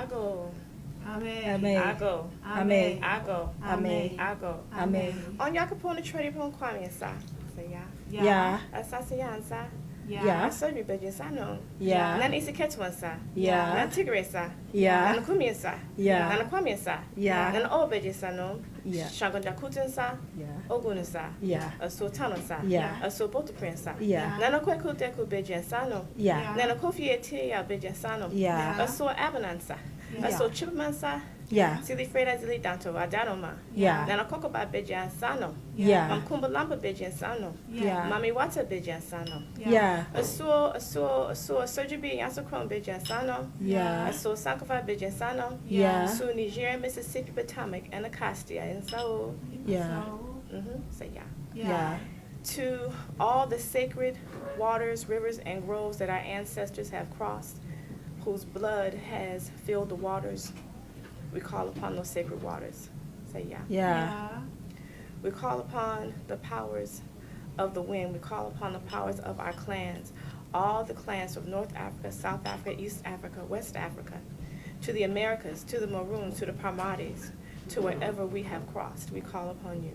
go. Ame. I go. Ame. I go. Ame. I go. Ame. On yakapona trade upon Kwame sa. Say ya. Ya. Asasiyan sa. Ya. Asobi beje sa no. Ya. Nan isi ketwan sa. Ya. Nan tigre sa. Ya. Nan kumie sa. Ya. Nan Kwame sa. Ya. Nan o beje sa no. Ya. Shangon Jakutin sa. Ya. Ogun sa. Ya. Aso Tana sa. Ya. Aso Botu Prince sa. Ya. Nan Kweku Deku beje sa no. Ya. Nan Kofi Etia beje sa no. Ya. Aso Abanansa. Aso Chipmansa. Ya. Sili Freda Zili Danto Adanoma. Ya. Nana Kokoba Bejan Sano. Ya. Mamkumba Lampa Bejan Sano. Ya. Mami Wata Bejan Sano. Ya. Aso Surgery Yansakron Bejan Sano. Ya. Aso Sankofa Bejan Sano. Ya. Su Nigeria, Mississippi, Potomac, and Acostia. And so, Ya. say yeah. Ya. To all the sacred waters, rivers, and groves that our ancestors have crossed, whose blood has filled the waters, we call upon those sacred waters. Say yeah. Ya. We call upon the powers of the wind. We call upon the powers of our clans, all the clans from North Africa, South Africa, East Africa, West Africa, to the Americas, to the Maroons, to the Parmates, to wherever we have crossed. We call upon you.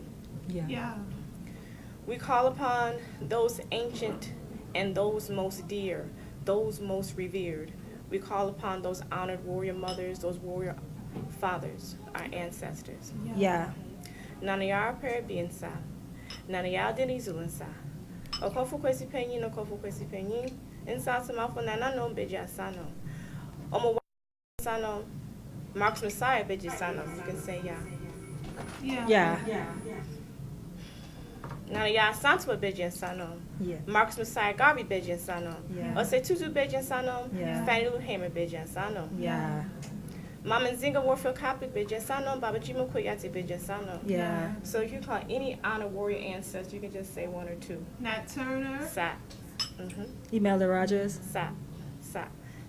Ya. We call upon those ancient and those most dear, those most revered. We call upon those honored warrior mothers, those warrior fathers, our ancestors. Ya. Nanayara Parabiansa, Nanayara Denizulansa, Okofu Kwesi Penyin, Okofu Kwesi Penyin, Insa Samafo Nanano Bejasano, Omo Sano, Mark's Messiah Bejasano, you can say yeah. Ya. Nanayara Santua Bejasano, Yeah. Mark's Messiah Garvey Bejasano, Yeah. Ose Tutu Bejasano, Yeah. Fanny Lou Hamer Bejasano. Ya. Mama Nzinga Warfield Copy Bejasano, Baba Jimo Koyate Bejasano. Ya. So if you call any honor warrior ancestor, you can just say one or two. Nat Turner. Sa. Imelda Rogers. Sa. Sa.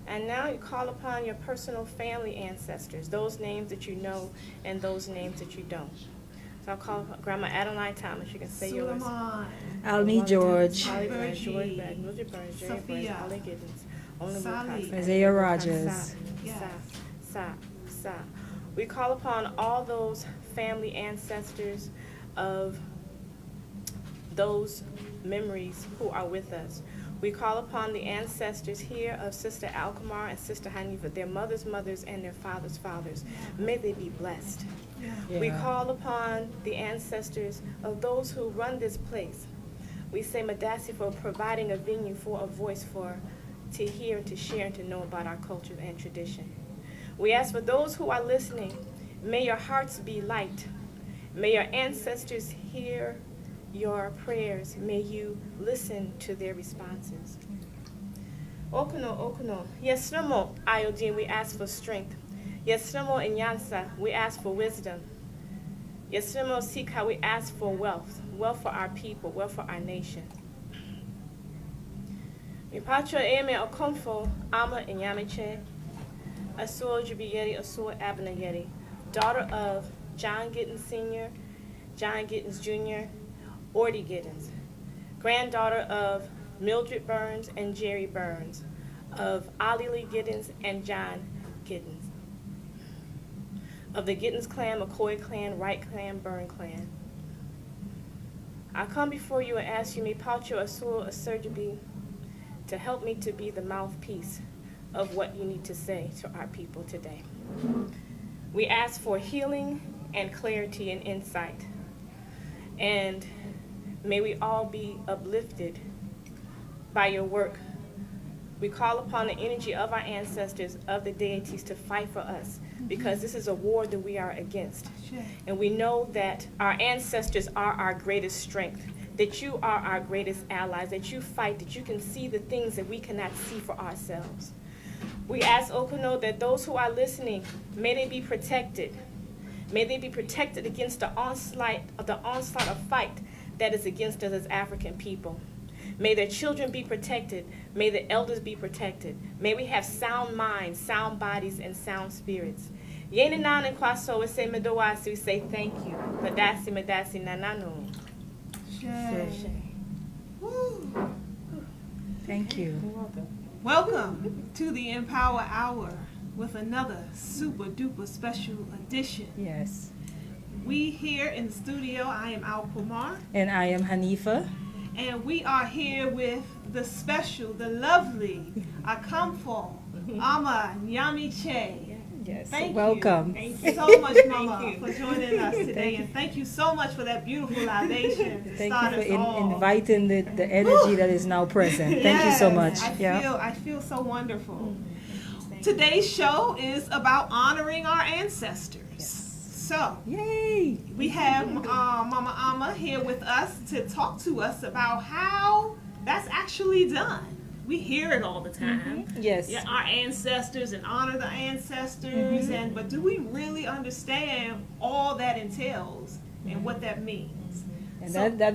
And now you call upon your personal family ancestors, those names that you know and those names that you don't. So I'll call Grandma Adeline Thomas. You can say yours. Suleiman. Almy George. Holly Burns, Virgie. George Beck, Mildred Burns, Jerry Burns, Sophia. Holly Giddens, Only Sally. Wilcox, Isaiah Rogers. Sa. Yes. Sa. Sa. We call upon all those family ancestors of those memories who are with us. We call upon the ancestors here of Sister AlQamar and Sister Hanifah, their mothers' mothers, and their fathers' fathers. May they be blessed. Yeah. We Yeah. call upon the ancestors of those who run this place. We say Madasi for providing a venue for a voice for to hear, to share, and to know about our culture and tradition. We ask for those who are listening, may your hearts be light. May your ancestors hear your prayers. May you listen to their responses. Okuno, Okuno. Yes, Nomo, Iodine, we ask for strength. Yes, Nomo, Inyansa, we ask for wisdom. Yes, Nomo, Sika, we ask for wealth. Wealth for our people, wealth for our nation. Mipatro Eme Okomfo Ama Nyamekye, Asua Jubiyeti, Asua Abner Yeti, daughter of John Gittens Sr., John Gittens Jr., Ordy Gittens, granddaughter of Mildred Burns and Jerry Burns, of Ali Lee Gittens and John Gittens, of the Gittens clan, McCoy clan, Wright clan, Byrne clan. I come before you and ask you, me Paucho Asua Asurjabi, to help me to be the mouthpiece of what you need to say to our people today. We ask for healing and clarity and insight. And may we all be uplifted by your work. We call upon the energy of our ancestors, of the deities, to fight for us, because this is a war that we are against. And we know that our ancestors are our greatest strength, that you are our greatest allies, that you fight, that you can see the things that we cannot see for ourselves. We ask Okuno that those who are listening, may they be protected. May they be protected against the onslaught of fight that is against us as African people. May their children be protected. May the elders be protected. May we have sound minds, sound bodies, and sound spirits. Yenanan and Kwaso, we say Medowasi, we say thank you. Madasi, Madasi, Nanano. Thank you. Welcome to the Empower Hour. with another super duper special edition. Yes. We here in the studio, I am AlQamar. And I am Hanifah. And we are here with the special, the lovely Okomfo Ama Nyamekye. Yes. Thank Welcome. you. Thank you so much, Mama, for joining us today. And thank you so much for that beautiful libation to Thank start you for us off. inviting the energy that is now present. Thank you so much. I feel so wonderful. Today's show is about honoring our ancestors. So, Yay! we have Mama Ama here with us to talk to us about how that's actually done. We hear it all the time. Yes. Yeah, our ancestors and honor the ancestors, but do we really understand all that entails and what that means? And So- that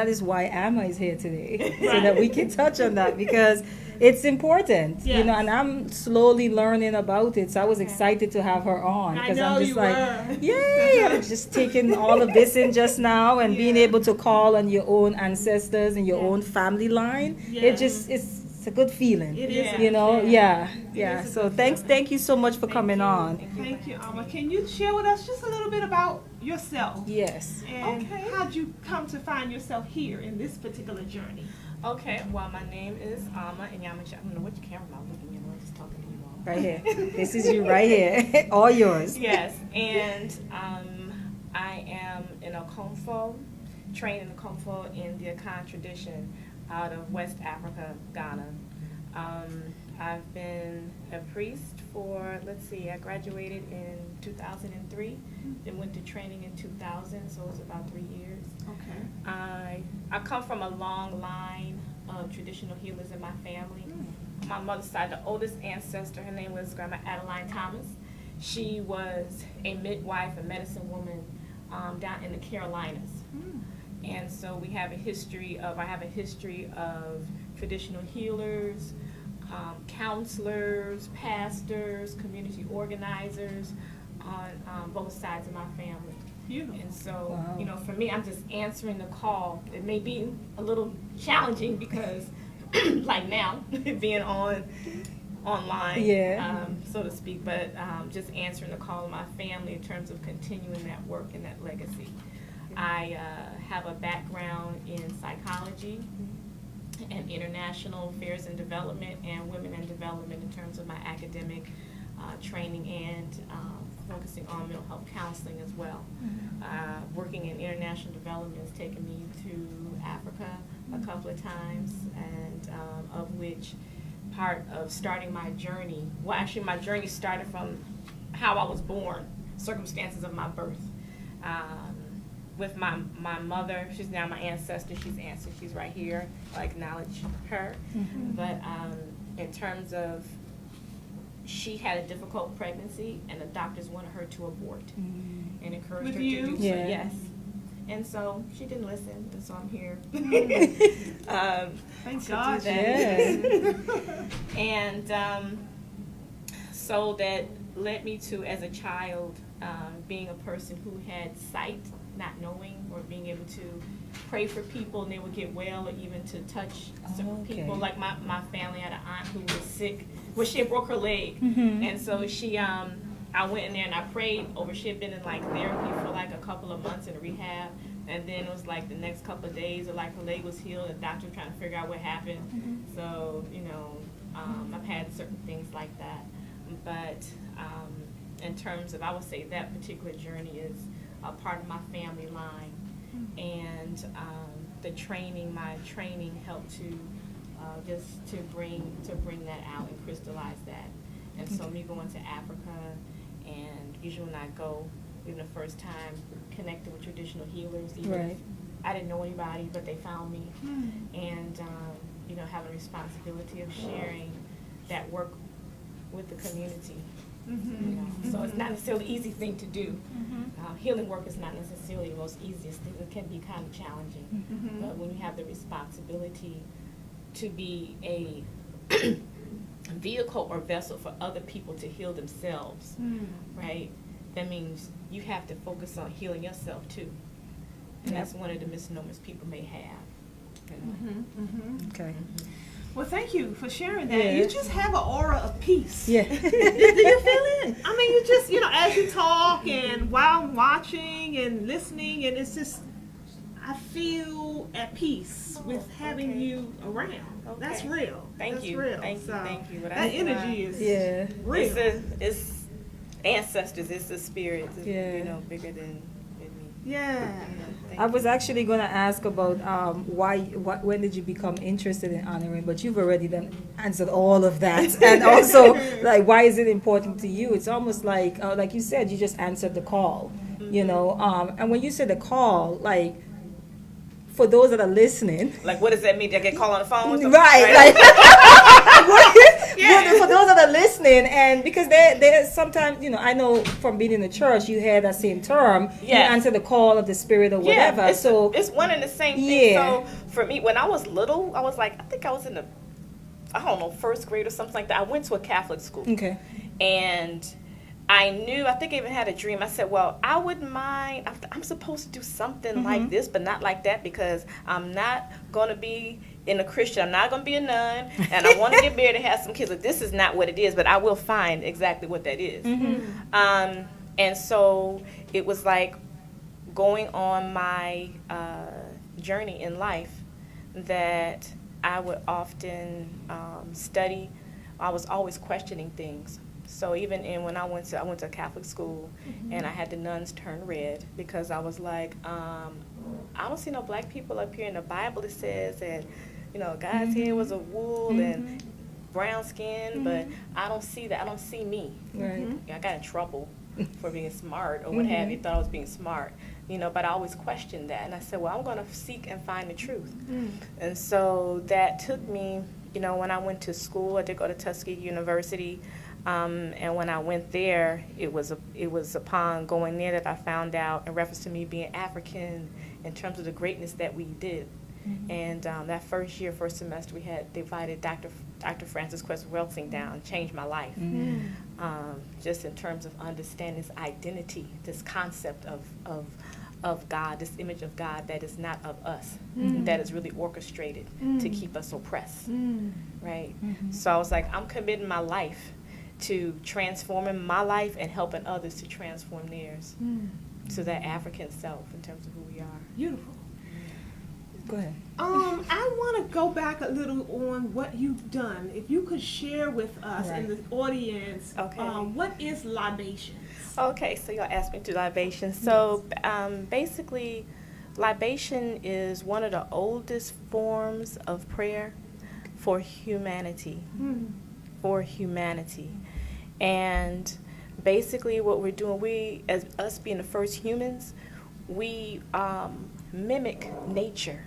is why Amma is here today, so that we can touch on that, because it's important, Yes. and I'm slowly learning about it. So I was excited to have her on, I because know I'm just you like, were. yay! I'm just taking all of this in just now, and being Yeah. able to call on your own ancestors and your own family line. Yes. It's a good feeling. It is. You know, Yeah. yeah. is a So good thank you so much for coming on. Thank you, Ama. Can you share with us just a little bit about yourself? Yes. And Okay. how'd you come to find yourself here in this particular journey? Okay, well, my name is Ama Nyamekye. I don't know which camera I'm looking at. I'm just talking to you all. Right here. This is you right here. All yours. Yes, and I am an Okomfo, trained in Okomfo in the Akan tradition out of West Africa, Ghana. I've been a priest for, I graduated in 2003, then went to training in 2000, so it was about 3 years. Okay. I come from a long line of traditional healers in my family. My mother's side, the oldest ancestor, her name was Grandma Adeline Thomas. She was a midwife, a medicine woman down in the Carolinas. And so I have a history of traditional healers, counselors, pastors, community organizers on both sides of my family. Beautiful. And so, Wow. for me, I'm just answering the call. It may be a little challenging because, like now, being online, so to speak, but just answering the call of my family in terms of continuing that work and that legacy. I have a background in psychology and international affairs and development and women and development in terms of my academic training and focusing on mental health counseling as well. Working in international development has taken me to Africa a couple of times, and of which part of starting my journey, well, actually my journey started from how I was born, circumstances of my birth. With my mother, she's now my ancestor, she's right here, I acknowledge her. But in terms of, she had a difficult pregnancy and the doctors wanted her to abort and encouraged With her you? to do so. Yeah. Yes. And so she didn't listen, and so I'm here. Thank to God. do that. And so that led me to, as a child, being a person who had sight, not knowing, or being able to pray for people and they would get well, or even to touch certain people. Like my family had an aunt who was sick. Well, she had broke her leg, and so she, I went in there and I prayed over. She had been in therapy for a couple of months in rehab, and then it was the next couple of days, or her leg was healed, and the doctor was trying to figure out what happened. So I've had certain things like that, but in terms of, I would say that particular journey is a part of my family line, and my training helped to just to bring that out and crystallize that. And so me going to Africa, and usually when I go, even the first time connecting with traditional healers, even if I didn't know anybody, but they found me, and having a responsibility of sharing that work with the community. So it's not necessarily an easy thing to do. Healing work is not necessarily the most easiest thing. It can be kind of challenging. But when you have the responsibility to be a vehicle or vessel for other people to heal themselves, right? That means you have to focus on healing yourself too. And that's one of the misnomers people may have. Okay. Well, thank you for sharing that. Yeah. You just have an aura of peace. Yeah. Do you feel it? I mean, you just, as you talk and while I'm watching and listening, and it's just, I feel at peace with having okay. you around. Okay. That's real. Thank That's you. real. Thank you. So Thank you. But that that's energy is Yeah. real. It's ancestors. It's the spirit. It's, Yeah. bigger than me. Yeah. Thank I you. was actually going to ask about when did you become interested in honoring, but you've already answered all of that. And also, like, why is it important to you? It's almost like you said, you just answered the call, and when you said the call, like, for those that are listening. Like, what does that mean? Did I get called on the phone? Right. Like, for those that are listening, and because they sometimes, I know from being in the church, you hear that same term. Yes. You answer the call of the spirit or whatever. Yeah, So it's one and the same thing. Yeah. So for me, when I was little, I was like, I think I was in first grade or something like that. I went to a Catholic school. Okay. And I think I even had a dream. I said, well, I wouldn't mind. I'm supposed to do something like this, but not like that, because I'm not going to be in a Christian. I'm not going to be a nun, and I want to get married and have some kids. But this is not what it is, but I will find exactly what that is. And so it was like going on my journey in life that I would often study. I was always questioning things. So even when I went to a Catholic school, and I had the nuns turn red, because I was like, I don't see no black people up here. In the Bible it says that, God's hair was of wool and brown skin, but I don't see that. I don't see me. Right. I got in trouble for being smart or what have you. Thought I was being smart, but I always questioned that. And I said, well, I'm going to seek and find the truth. And so that took me, when I went to school, I did go to Tuskegee University. And when I went there, it was upon going there that I found out, in reference to me being African, in terms of the greatness that we did. And that first semester, we had divided Dr. Francis Quest Welsing down, changed my life. Just in terms of understanding this identity, this concept of God, this image of God that is not of us, that is really orchestrated to keep us oppressed, right? So I was like, I'm committing my life to transforming my life and helping others to transform theirs to that African self in terms of who we are. Beautiful. Go ahead. I want to go back a little on what you've done. If you could share with us and the audience, what is libations? Okay, so y'all asked me to libation. So basically, libation is one of the oldest forms of prayer for humanity. For humanity. And basically what we're doing, we, as us being the first humans, we mimic nature.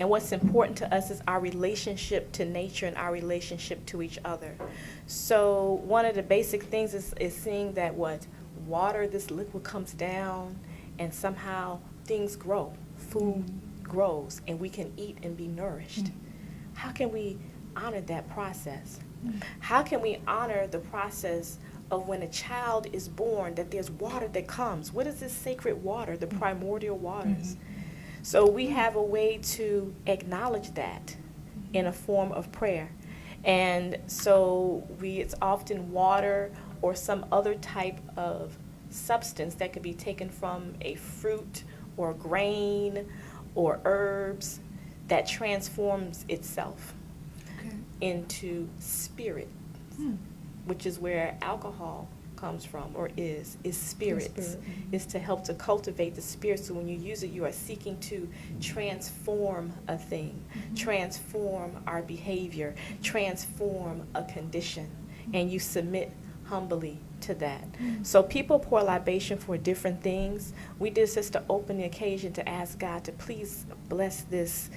And what's important to us is our relationship to nature and our relationship to each other. So one of the basic things is seeing that water, this liquid comes down, and somehow things grow. Food grows, and we can eat and be nourished. How can we honor that process? How can we honor the process of when a child is born, that there's water that comes? What is this sacred water, the primordial waters? So we have a way to acknowledge that in a form of prayer. And so it's often water or some other type of substance that could be taken from a fruit or grain or herbs that transforms itself into spirit, which is where alcohol comes from, or is spirits. Is to help to cultivate the spirit. So when you use it, you are seeking to transform a thing, transform our behavior, transform a condition, and you submit humbly to that. So people pour libation for different things. We did this to open the occasion to ask God to please bless this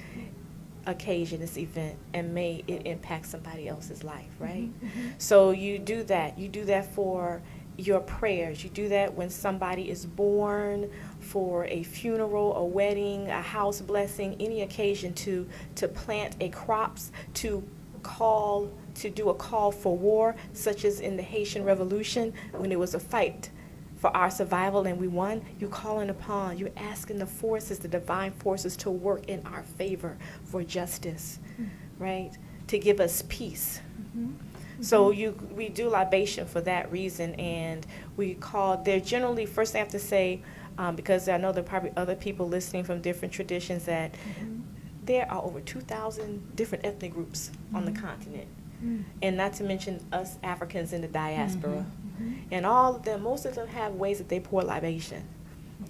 occasion, this event, and may it impact somebody else's life, right? So you do that. You do that for your prayers. You do that when somebody is born, for a funeral, a wedding, a house blessing, any occasion to plant a crops, to do a call for war, such as in the Haitian Revolution, when there was a fight for our survival and we won. You're asking the forces, the divine forces, to work in our favor for justice, right? to give us peace. So we do libation for that reason, and they're generally, first I have to say, because I know there are probably other people listening from different traditions, that there are over 2,000 different ethnic groups on the continent, and not to mention us Africans in the diaspora. And all of them, most of them have ways that they pour libation.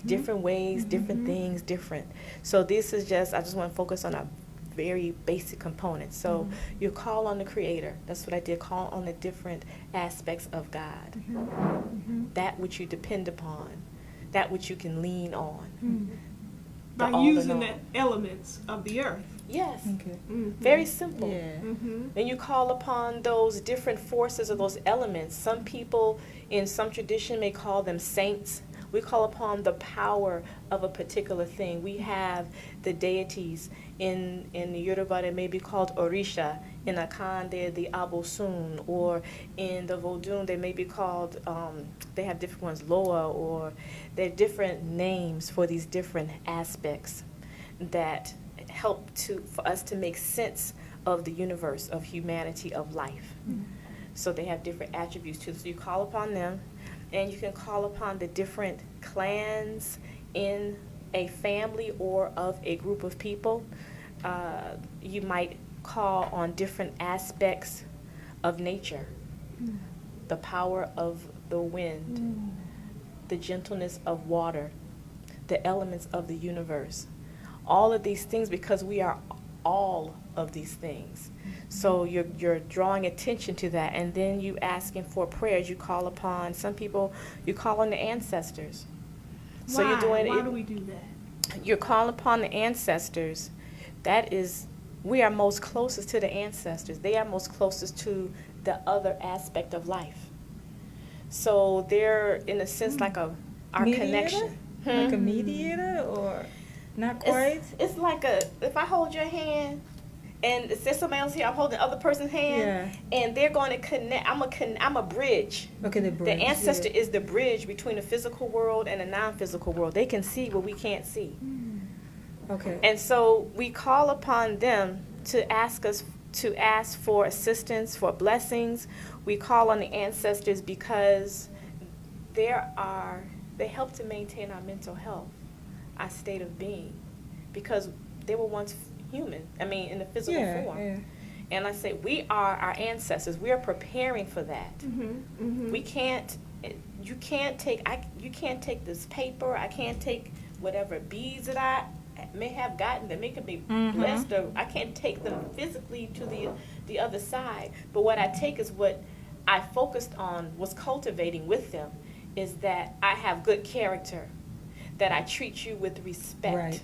Different ways, different things, different. So this is I just want to focus on a very basic component. So you call on the Creator. That's what I did, call on the different aspects of God. That which you depend upon, that which you can lean on. By using the elements of the earth. Yes. Okay. Very simple. Yeah. Then you call upon those different forces or those elements. Some people in some tradition may call them saints. We call upon the power of a particular thing. We have the deities in the Yoruba that may be called Orisha. In Akan, they're the Abosun. Or in the Vodun, they may be called, they have different ones, Loa, or they're different names for these different aspects that help for us to make sense of the universe, of humanity, of life. So they have different attributes too. So you call upon them. And you can call upon the different clans in a family or of a group of people. You might call on different aspects of nature. The power of the wind, the gentleness of water, the elements of the universe. All of these things, because we are all of these things. So you're drawing attention to that, and then you asking for prayers. You call upon, some people, you call on the ancestors. So you're doing Why do we do that? You're calling upon the ancestors. That is, we are most closest to the ancestors. They are most closest to the other aspect of life. So they're, in a sense, like our Mediator? connection. Like a mediator, or not quite? It's like if I hold your hand, and there's somebody else here, I'm holding the other person's hand, and they're going to connect. I'm a bridge. Okay, the bridge. The ancestor is the bridge between the physical world and the non-physical world. They can see what we can't see. Okay. And so we call upon them to ask for assistance, for blessings. We call on the ancestors because they help to maintain our mental health, our state of being, because they were once human, in the physical form. Yeah. And I say, we are our ancestors. We are preparing for that. We can't, you can't take this paper, I can't take whatever beads that I may have gotten that may be blessed, or I can't take them physically to the other side. But what I take is what I focused on, was cultivating with them, is that I have good character, that I treat you with respect. Right.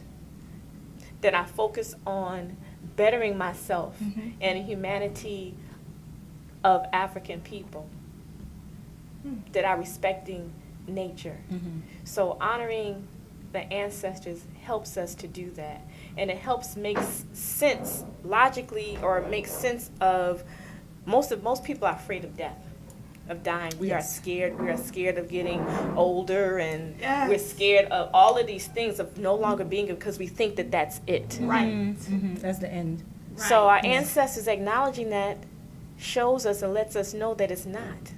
That I focus on bettering myself and the humanity of African people. That I respecting nature. So honoring the ancestors helps us to do that. And it helps make sense logically, or make sense of most people are afraid of death, of dying. We are scared. We are scared of getting older, and we're scared of all of these things, of no longer being, because we think that that's it. Right. That's the end. Right. So our ancestors acknowledging that shows us and lets us know that it's not.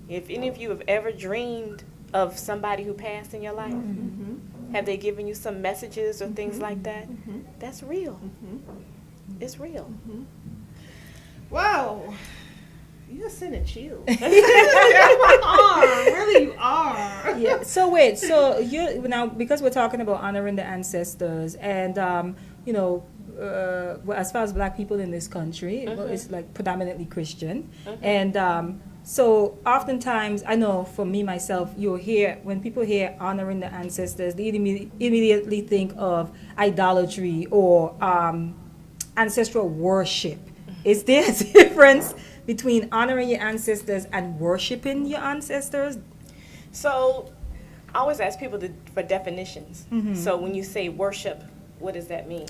If any of you have ever dreamed of somebody who passed in your life, have they given you some messages or things like that? That's real. It's real. Wow. You're sending chills. You are. Really, you are. Yeah. So wait. So you now, because we're talking about honoring the ancestors, and as far as Black people in this country, it's like predominantly Christian, and so oftentimes, I know for me myself, when people hear honoring the ancestors, they immediately think of idolatry or ancestral worship. Is there a difference between honoring your ancestors and worshiping your ancestors? So I always ask people for definitions. So when you say worship, what does that mean?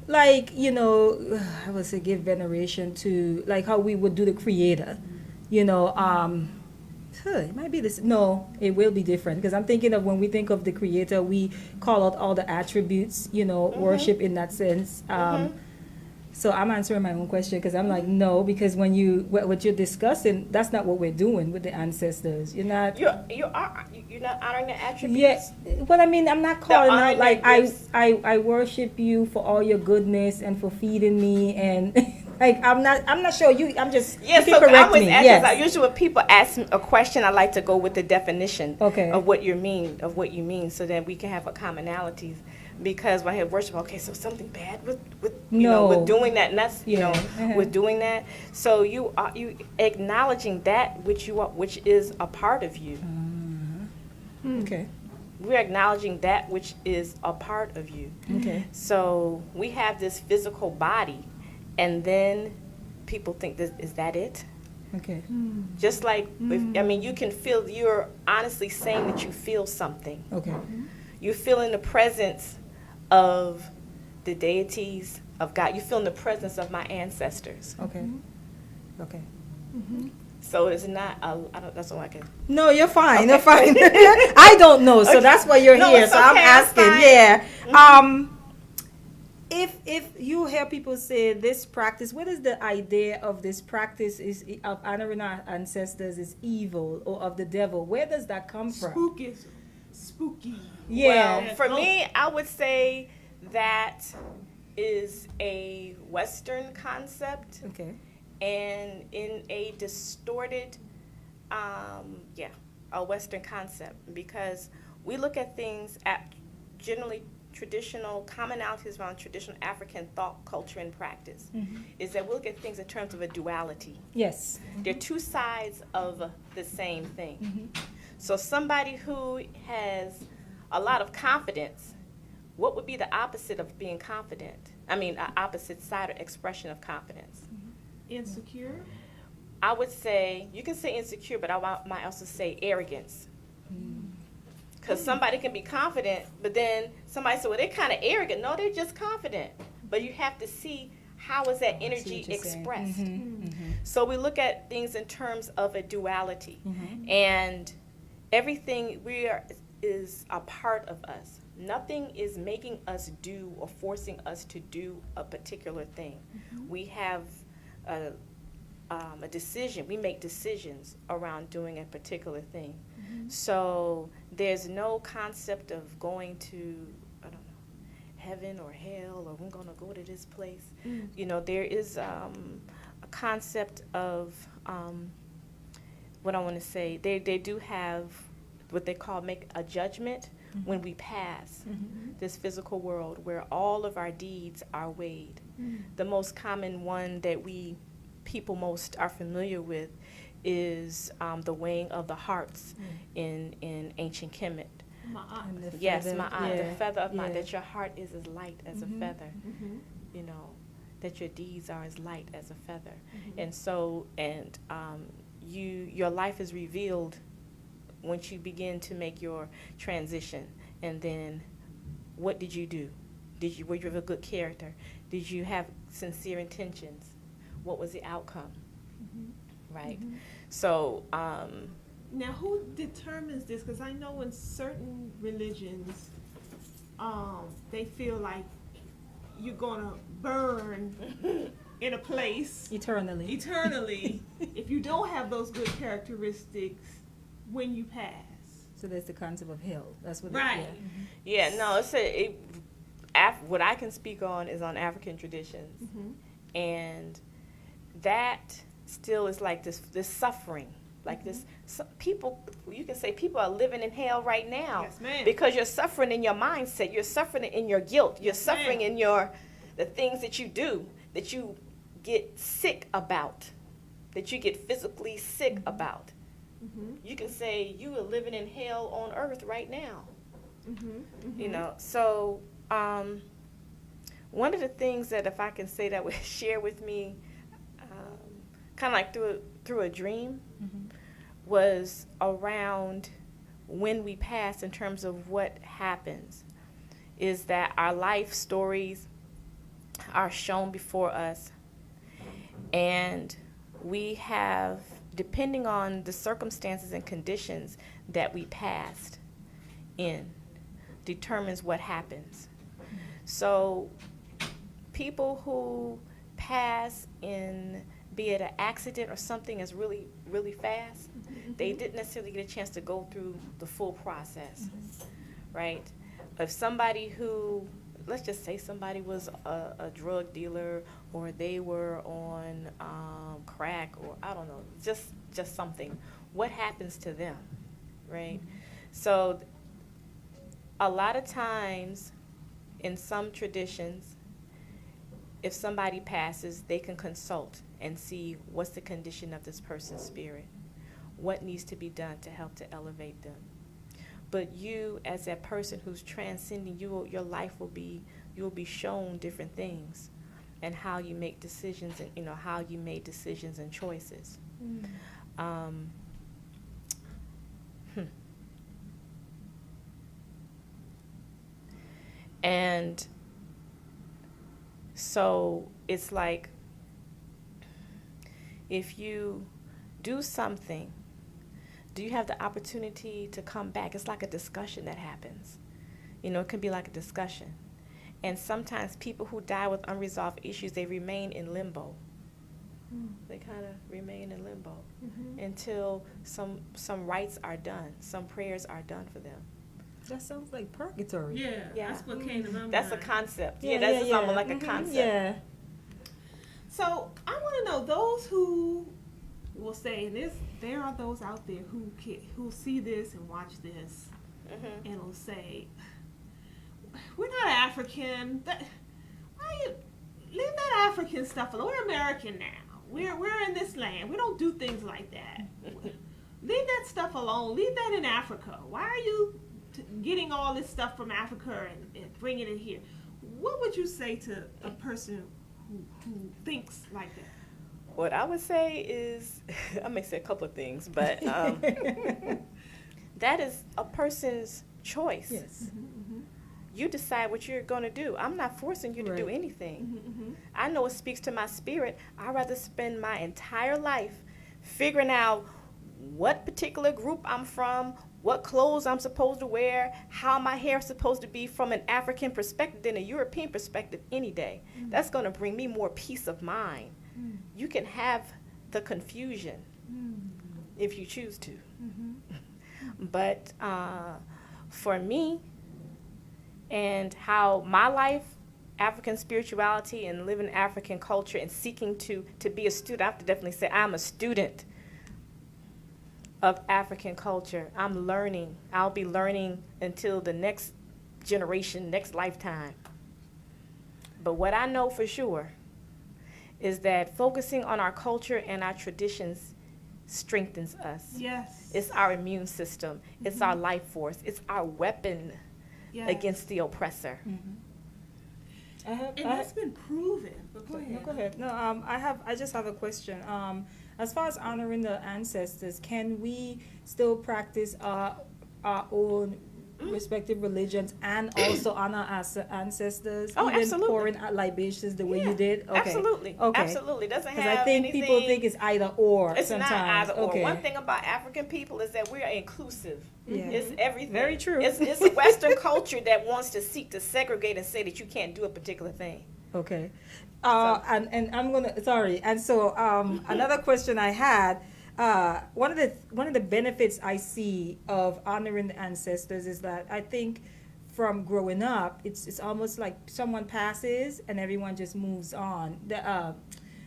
Like, I would say give veneration to, like how we would do the Creator. It might be this. No, it will be different, because I'm thinking of when we think of the Creator, we call out all the attributes, worship in that sense. So I'm answering my own question because I'm like, no, because when what you're discussing, that's not what we're doing with the ancestors. You're not. You're not honoring the attributes. Yes, well, I mean, I'm not calling out honoring like their gifts. I worship you for all your goodness and for feeding me and like I'm not sure you. I'm just Yeah, you can so correct I always me. ask. Yes. Usually, when people ask me a question, I like to go with the definition Okay. of what you mean, so that we can have a commonalities. Because when I have worship, okay, so something bad with with doing that, and that's with doing that. So you acknowledging that which which is a part of you. Okay. We're acknowledging that which is a part of you. Okay. So we have this physical body, and then people think is that it? Okay. Just like, you can feel, you're honestly saying that you feel something. Okay. You feel in the presence of the deities of God. You feel in the presence of my ancestors. Okay. Okay. So it's not, that's all I can. No, you're fine. You're fine. I don't know, so Okay. that's why you're No, here. it's So I'm okay, asking. I'm Yeah. If you hear people say this practice, what is the idea of this practice is of honoring our ancestors is evil or of the devil? Where does that come from? Spooky. Yeah. Well, for me, I would say that is a Western concept, Okay. and in a distorted, a Western concept, because we look at things at generally traditional commonalities around traditional African thought, culture, and practice. Is that we look at things in terms of a duality. Yes. They're two sides of the same thing. So somebody who has a lot of confidence, what would be the opposite of being confident? An opposite side or expression of confidence. Insecure. I would say, you can say insecure, but I might also say arrogance. Because somebody can be confident, but then somebody said, well, they're kind of arrogant. No, they're just confident. But you have to see how is that energy expressed. So we look at things in terms of a duality. And everything is a part of us. Nothing is making us do or forcing us to do a particular thing. We have a decision. We make decisions around doing a particular thing. So there's no concept of going to, I don't know, heaven or hell, or I'm going to go to this place. There is a concept of what I want to say. They do have what they call make a judgment when we pass this physical world, where all of our deeds are weighed. The most common one that people most are familiar with is the weighing of the hearts in ancient Kemet. Yes, the feather of mine, that your heart is as light as a feather. That your deeds are as light as a feather. And so, your life is revealed once you begin to make your transition. And then, what did you do? Were you of a good character? Did you have sincere intentions? What was the outcome? Right? So, now who determines this? Because I know in certain religions, they feel like you're gonna burn in a place eternally if you don't have those good characteristics when you pass. So there's the concept of hell. That's what. Right. What I can speak on is on African traditions, and that still is like this suffering, like this. People, you can say people are living in hell right now. Yes, ma'am. Because you're suffering in your mindset, you're suffering in your guilt, you're suffering in the things that you do, that you get sick about, that you get physically sick about. You can say you are living in hell on earth right now. So one of the things that, if I can say that, would share with me, kind of like through a dream, was around when we pass, in terms of what happens, is that our life stories are shown before us, and we have, depending on the circumstances and conditions that we passed in, determines what happens. So people who pass in, be it an accident or something is really, really fast, they didn't necessarily get a chance to go through the full process, right? If somebody who, let's just say somebody was a drug dealer, or they were on crack, or I don't know, just something, what happens to them, right? So a lot of times in some traditions, if somebody passes, they can consult and see what's the condition of this person's spirit, what needs to be done to help to elevate them. But you, as that person who's transcending, your life will be, you will be shown different things, and how you make decisions, and how you made decisions and choices. And so it's like, if you do something, do you have the opportunity to come back? It's like a discussion that happens. It can be like a discussion. And sometimes people who die with unresolved issues, they remain in limbo. They kind of remain in limbo until some rites are done, some prayers are done for them. That sounds like purgatory. Yeah, that's what came to my mind. That's a concept. That's almost like a concept. Yeah. So I want to know, those who will say, and there are those out there who see this and watch this, and will say, "We're not African. Why you leave that African stuff alone? We're American now. We're in this land. We don't do things like that. Leave that stuff alone. Leave that in Africa. Why are you getting all this stuff from Africa and bringing it here?" What would you say to a person who thinks like that? What I would say is, I may say a couple of things, but that is a person's choice. Yes. You decide what you're going to do. I'm not forcing you to do anything. I know it speaks to my spirit. I'd rather spend my entire life figuring out what particular group I'm from, what clothes I'm supposed to wear, how my hair is supposed to be from an African perspective than a European perspective any day. That's going to bring me more peace of mind. You can have the confusion if you choose to. But for me, and how my life, African spirituality, and living African culture, and seeking to be a student, I have to definitely say I'm a student of African culture. I'm learning. I'll be learning until the next generation, next lifetime. But what I know for sure is that focusing on our culture and our traditions strengthens us. Yes. It's our immune system. It's our life force. It's our weapon against the oppressor. And that's been proven. But go ahead. No, go ahead. No, I just have a question. As far as honoring the ancestors, can we still practice our own respective religions and also honor our ancestors? Oh, even absolutely. pouring out libations the way you did? Okay. Absolutely. Okay. Absolutely. Doesn't have Because I think anything, people think it's either or it's sometimes. not either or. Okay. One thing about African people is that we are inclusive. Yeah. It's everything. Very true. It's a Western culture that wants to seek to segregate and say that you can't do a particular thing. Okay. And I'm gonna and so another question I had, one of the benefits I see of honoring the ancestors is that I think from growing up, it's almost like someone passes and everyone just moves on.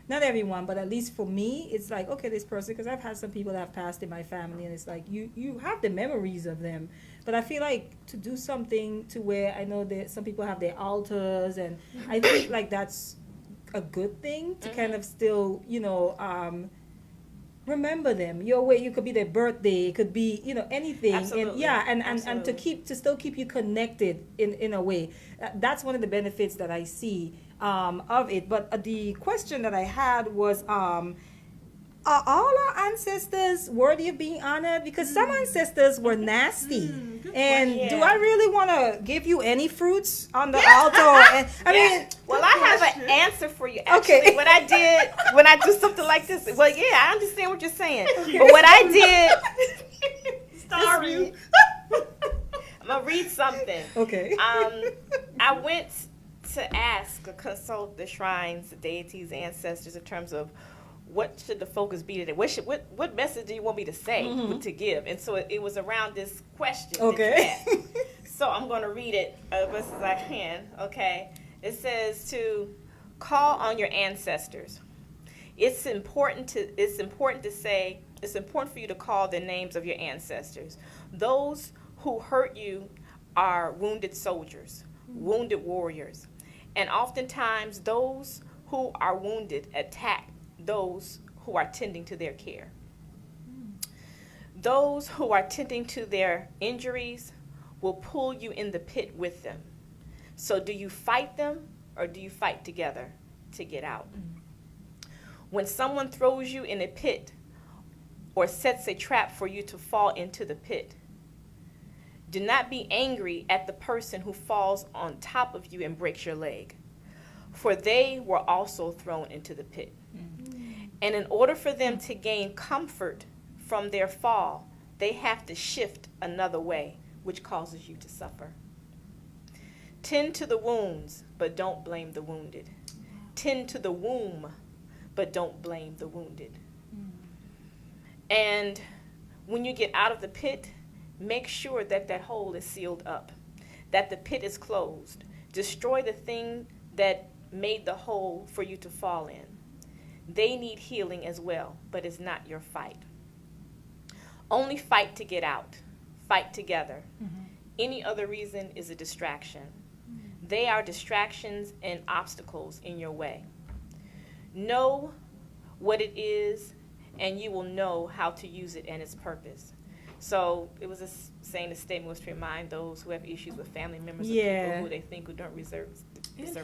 Not everyone, but at least for me, it's like, okay, this person, because I've had some people that have passed in my family, and it's like you have the memories of them. But I feel like to do something to where I know that some people have their altars, and I think like that's a good thing to kind of still, remember them. Your way, you could be their birthday, it could be, anything. Absolutely. And to still keep you connected in a way. That's one of the benefits that I see of it. But the question that I had was, are all our ancestors worthy of being honored? Because some ancestors were nasty. And do I really want to give you any fruits on the altar? I mean, well, I have an answer for you. Actually, Okay. what I did when I do something like this, well, yeah, I understand what you're saying. But what I did, Sorry. I'm gonna read something. Okay. I went to ask, consult the shrines, the deities, ancestors in terms of what should the focus be today? What message do you want me to say, to give? And so it was around this question. Okay. that you asked. So I'm going to read it as best as I can. Okay. It says to call on your ancestors. It's important for you to call the names of your ancestors. Those who hurt you are wounded soldiers, wounded warriors. And oftentimes those who are wounded attack those who are tending to their care. Those who are tending to their injuries will pull you in the pit with them. So do you fight them or do you fight together to get out? When someone throws you in a pit or sets a trap for you to fall into the pit, do not be angry at the person who falls on top of you and breaks your leg, for they were also thrown into the pit. And in order for them to gain comfort from their fall, they have to shift another way, which causes you to suffer. Tend to the wounds, but don't blame the wounded. Tend to the womb, but don't blame the wounded. And when you get out of the pit, make sure that that hole is sealed up, that the pit is closed. Destroy the thing that made the hole for you to fall in. They need healing as well, but it's not your fight. Only fight to get out. Fight together. Any other reason is a distraction. They are distractions and obstacles in your way. Know what it is, and you will know how to use it and its purpose. So it was saying the statement was to remind those who have issues with family members or people who they think who don't deserve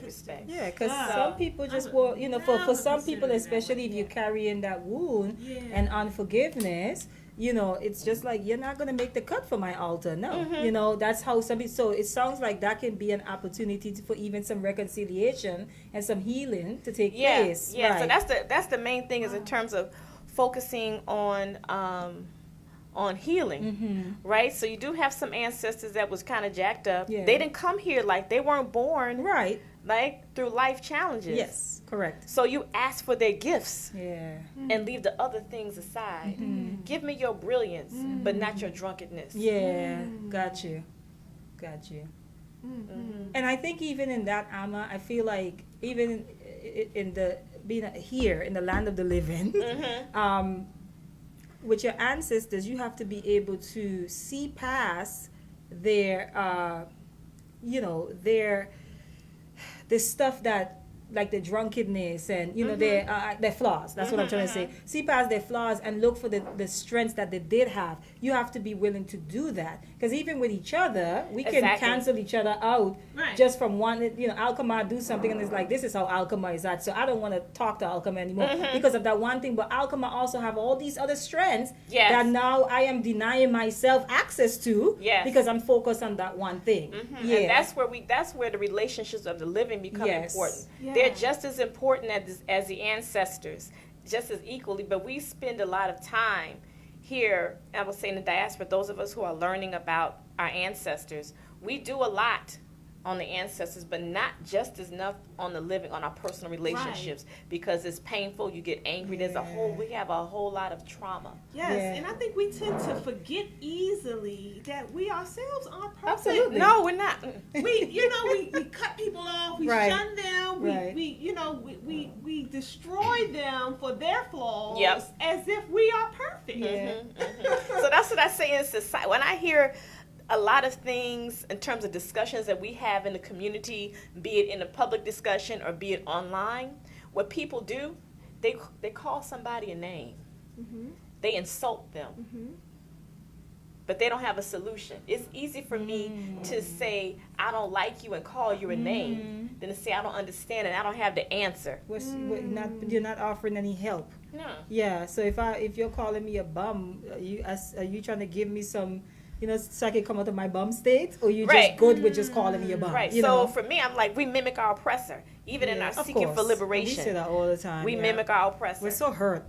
respect. Yeah, because some people just will, for some people, especially if you're carrying that wound and unforgiveness, it's just like, you're not going to make the cut for my altar. No, that's how some people, so it sounds like that can be an opportunity for even some reconciliation and some healing to take place. Yeah, right. So that's the main thing is in terms of focusing on healing, right? So you do have some ancestors that was kind of jacked up. Yeah. They didn't come here they weren't born through life challenges. Yes, correct. So you ask for their gifts and leave the other things aside. Give me your brilliance, but not your drunkenness. Got you. And I think even in that, Ama, I feel like even in the being here in the land of the living, with your ancestors, you have to be able to see past their, the stuff that, like the drunkenness and, their flaws. That's what I'm trying to say. See past their flaws and look for the strengths that they did have. You have to be willing to do that. Because even with each other, we can cancel each other out just from one, AlQamar do something and it's like, this is how AlQamar is at. So I don't want to talk to AlQamar anymore because of that one thing. But AlQamar also have all these other strengths that now I am denying myself access to because I'm focused on that one thing. And that's where the relationships of the living become important. They're just as important as the ancestors, just as equally, but we spend a lot of time here, I would say in the diaspora, those of us who are learning about our ancestors, we do a lot on the ancestors, but not just as enough on the living, on our personal relationships, because it's painful, you get angry, we have a whole lot of trauma. And I think we tend to forget easily that we ourselves aren't perfect. Absolutely. No, we're not. We cut people off, we shun them, we destroy them for their flaws as if we are perfect. So that's what I say in society. When I hear a lot of things in terms of discussions that we have in the community, be it in a public discussion or be it online, what people do, they call somebody a name. They insult them. But they don't have a solution. It's easy for me to say, I don't like you and call you a name than to say, I don't understand and I don't have the answer. You're not offering any help. No. Yeah, so if you're calling me a bum, are you trying to give me some, so I can come out of my bum state, or you just good with just calling me a bum? Right. So for me, I'm like, we mimic our oppressor, even in our seeking for liberation. We say that all the time. We mimic our oppressor. We're so hurt.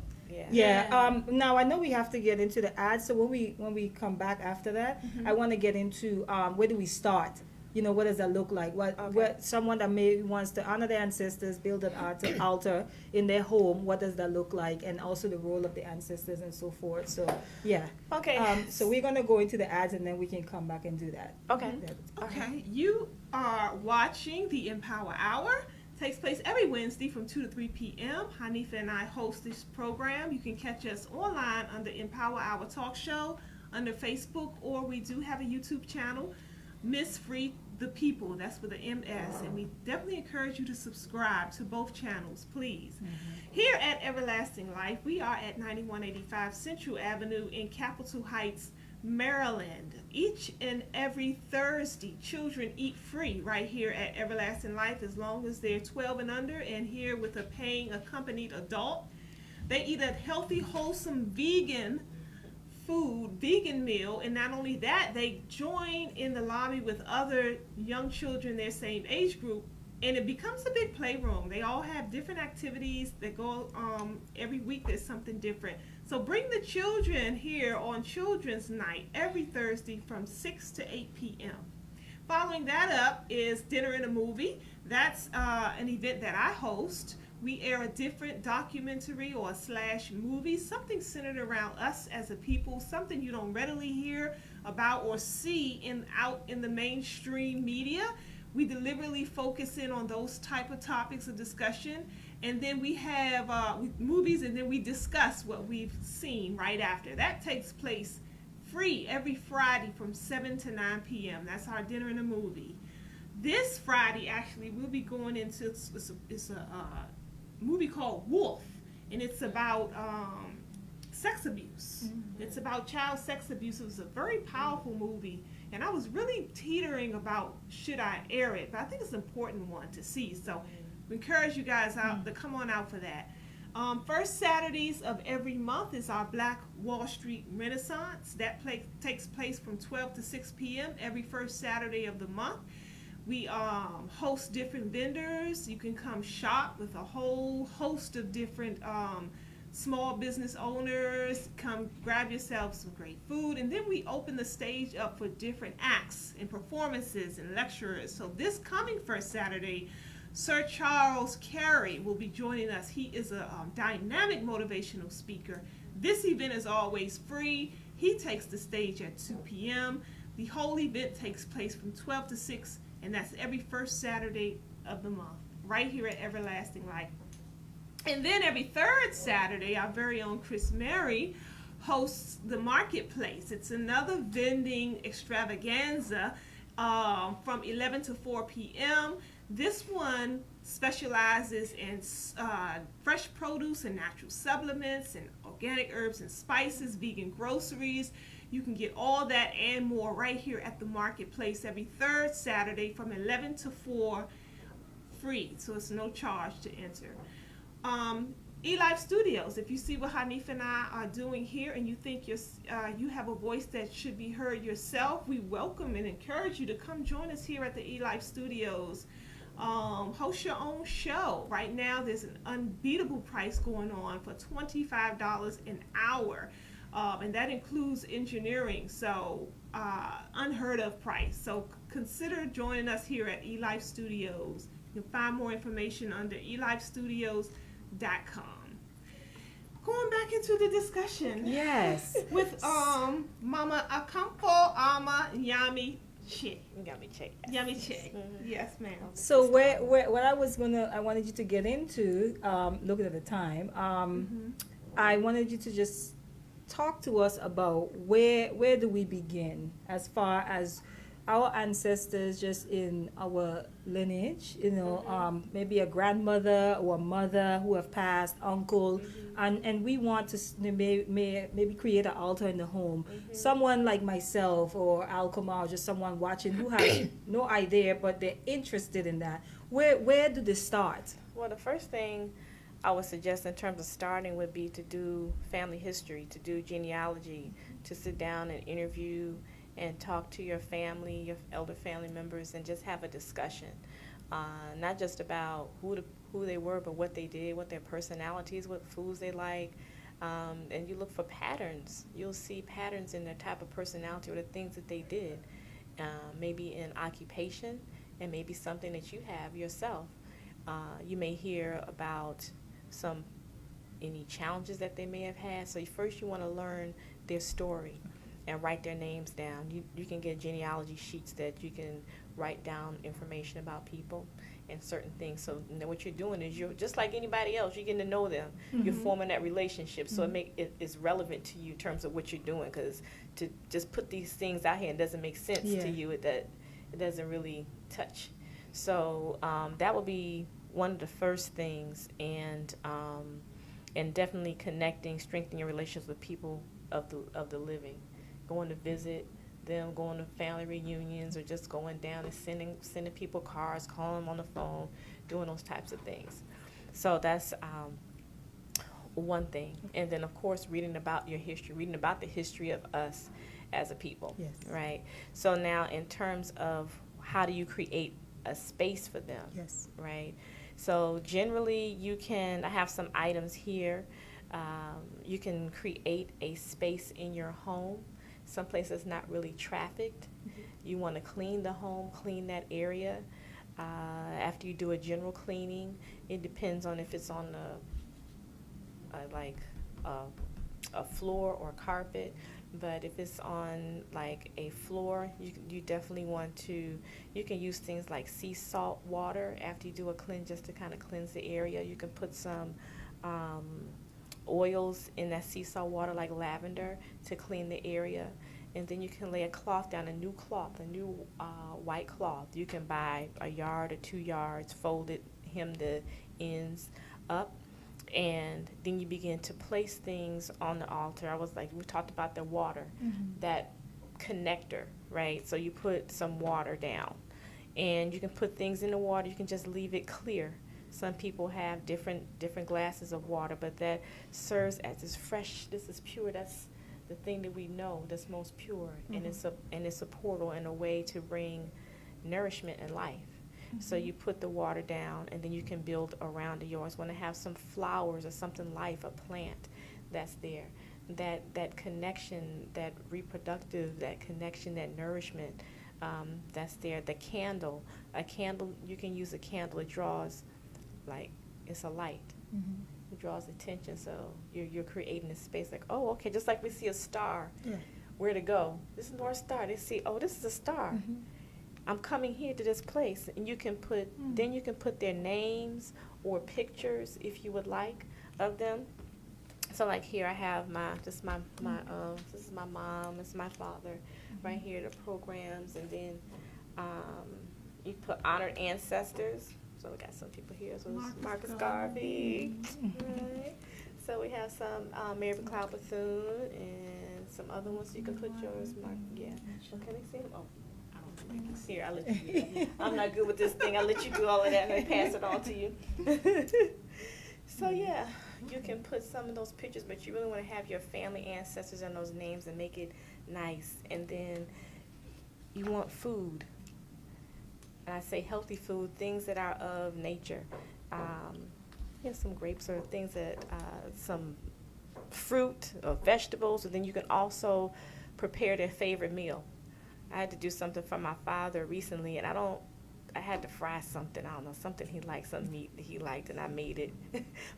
Now I know we have to get into the ads, so when we come back after that, I want to get into where do we start what does that look like? What someone that may wants to honor their ancestors, build an altar in their home, what does that look like? And also the role of the ancestors and so forth. So, yeah. Okay. So we're going to go into the ads and then we can come back and do that. Okay. Okay, you are watching the Empower Hour. Takes place every Wednesday from 2 to 3 p.m. Hanifah and I host this program. You can catch us online under Empower Hour Talk Show, under Facebook, or we do have a YouTube channel, Miss Free the People. That's with the MS. And we definitely encourage you to subscribe to both channels, please. Here at Everlasting Life, we are at 9185 Central Avenue in Capitol Heights, Maryland. Each and every Thursday, children eat free right here at Everlasting Life as long as they're 12 and under and here with a paying accompanied adult. They eat a healthy, wholesome vegan food, vegan meal, and not only that, they join in the lobby with other young children their same age group, and it becomes a big playroom. They all have different activities that go every week. There's something different. So bring the children here on Children's Night every Thursday from 6 to 8 p.m. Following that up is Dinner and a Movie. That's an event that I host. We air a different documentary or / movie, something centered around us as a people, something you don't readily hear about or see out in the mainstream media. We deliberately focus in on those type of topics of discussion, and then we have movies, and then we discuss what we've seen right after. That takes place free every Friday from 7 to 9 p.m. That's our Dinner and a Movie. This Friday, actually, we'll be going into it's a movie called Wolf, and it's about sex abuse. It's about child sex abuse. It was a very powerful movie, and I was really teetering about should I air it, but I think it's an important one to see. So we encourage you guys out to come on out for that. First Saturdays of every month is our Black Wall Street Renaissance. That takes place from 12 to 6 p.m. every first Saturday of the month. We host different vendors. You can come shop with a whole host of different small business owners. Come grab yourself some great food. And then we open the stage up for different acts and performances and lecturers. So this coming first Saturday, Sir Charles Carey will be joining us. He is a dynamic motivational speaker. This event is always free. He takes the stage at 2 p.m. The whole event takes place from 12 to 6, and that's every first Saturday of the month, right here at Everlasting Life. And then every third Saturday, our very own Chris Mary hosts the Marketplace. It's another vending extravaganza from 11 to 4 p.m. This one specializes in fresh produce and natural supplements and organic herbs and spices, vegan groceries. You can get all that and more right here at the Marketplace every third Saturday from 11 to 4, free, so it's no charge to enter. eLife Studios, if you see what Hanifah and I are doing here and you think you have a voice that should be heard yourself, we welcome and encourage you to come join us here at the eLife Studios. Host your own show. Right now there's an unbeatable price going on for $25 an hour, and that includes engineering, so unheard of price. So consider joining us here at eLife Studios. You can find more information under elifestudios.com. Going back into the discussion. Yes. With Mama Okomfo Ama Nyamekye. Nyamekye. Yes, ma'am. So what I wanted you to get into, looking at the time, I wanted you to just talk to us about where do we begin as far as our ancestors, just in our lineage, maybe a grandmother or a mother who have passed, uncle, and we want to maybe create an altar in the home. Someone like myself or AlQamar, just someone watching who has no idea, but they're interested in that. Where do they start? Well, the first thing I would suggest in terms of starting would be to do family history, to do genealogy, to sit down and interview and talk to your family, your elder family members, and just have a discussion, not just about who they were, but what they did, what their personalities, what foods they like, and you look for patterns. You'll see patterns in their type of personality or the things that they did, maybe an occupation, and maybe something that you have yourself. You may hear about any challenges that they may have had. So first you want to learn their story and write their names down. You can get genealogy sheets that you can write down information about people and certain things. So what you're doing is you're just like anybody else. You're getting to know them. You're forming that relationship. So it's relevant to you in terms of what you're doing. Because to just put these things out here and doesn't make sense to you, it doesn't really touch. So that would be one of the first things, and definitely connecting, strengthening your relationships with people of the living, going to visit them, going to family reunions, or just going down and sending people cards, calling them on the phone, doing those types of things. So that's one thing. And then, of course, reading about your history, reading about the history of us as a people, right? So now in terms of how do you create a space for them, right? So generally I have some items here. You can create a space in your home, someplace that's not really trafficked. You want to clean the home, clean that area. After you do a general cleaning, it depends on if it's on a floor or carpet. But if it's on like a floor, you definitely want to, you can use things like sea salt water after you do a cleanse, just to kind of cleanse the area. You can put some oils in that sea salt water, like lavender, to clean the area. And then you can lay a cloth down, a new white cloth. You can buy a yard or 2 yards, fold it, hem the ends up. And then you begin to place things on the altar. We talked about the water, that connector, right? So you put some water down, and you can put things in the water. You can just leave it clear. Some people have different glasses of water, but that serves as this fresh. This is pure. That's the thing that we know that's most pure, and it's a portal and a way to bring nourishment and life. So you put the water down, and then you can build around it. You always want to have some flowers or something, a plant that's there. That connection, that reproductive, that connection, that nourishment, that's there. The candle, you can use a candle. It draws, it's a light. It draws attention. So you're creating a space oh, okay, just like we see a star. Where to go? This is North Star. They see, oh, this is a star. I'm coming here to this place, and you can put then you can put their names or pictures, if you would like, of them. So like here I have this is my mom, this is my father, right here, the programs, and then you put honored ancestors. So we got some people here. So it's Marcus Garvey, right? So we have some Mary McLeod Bethune and some other ones. You can put yours, Mark. Yeah. Well, can they see them? Oh. Here, I'll let you do that. I'm not good with this thing. I'll let you do all of that and pass it on to you. So yeah, you can put some of those pictures, but you really want to have your family ancestors and those names and make it nice. And then you want food. And I say healthy food, things that are of nature. Some grapes or things that, some fruit or vegetables. And then you can also prepare their favorite meal. I had to do something for my father recently, and I had to fry something. I don't know, something he liked, some meat that he liked, and I made it.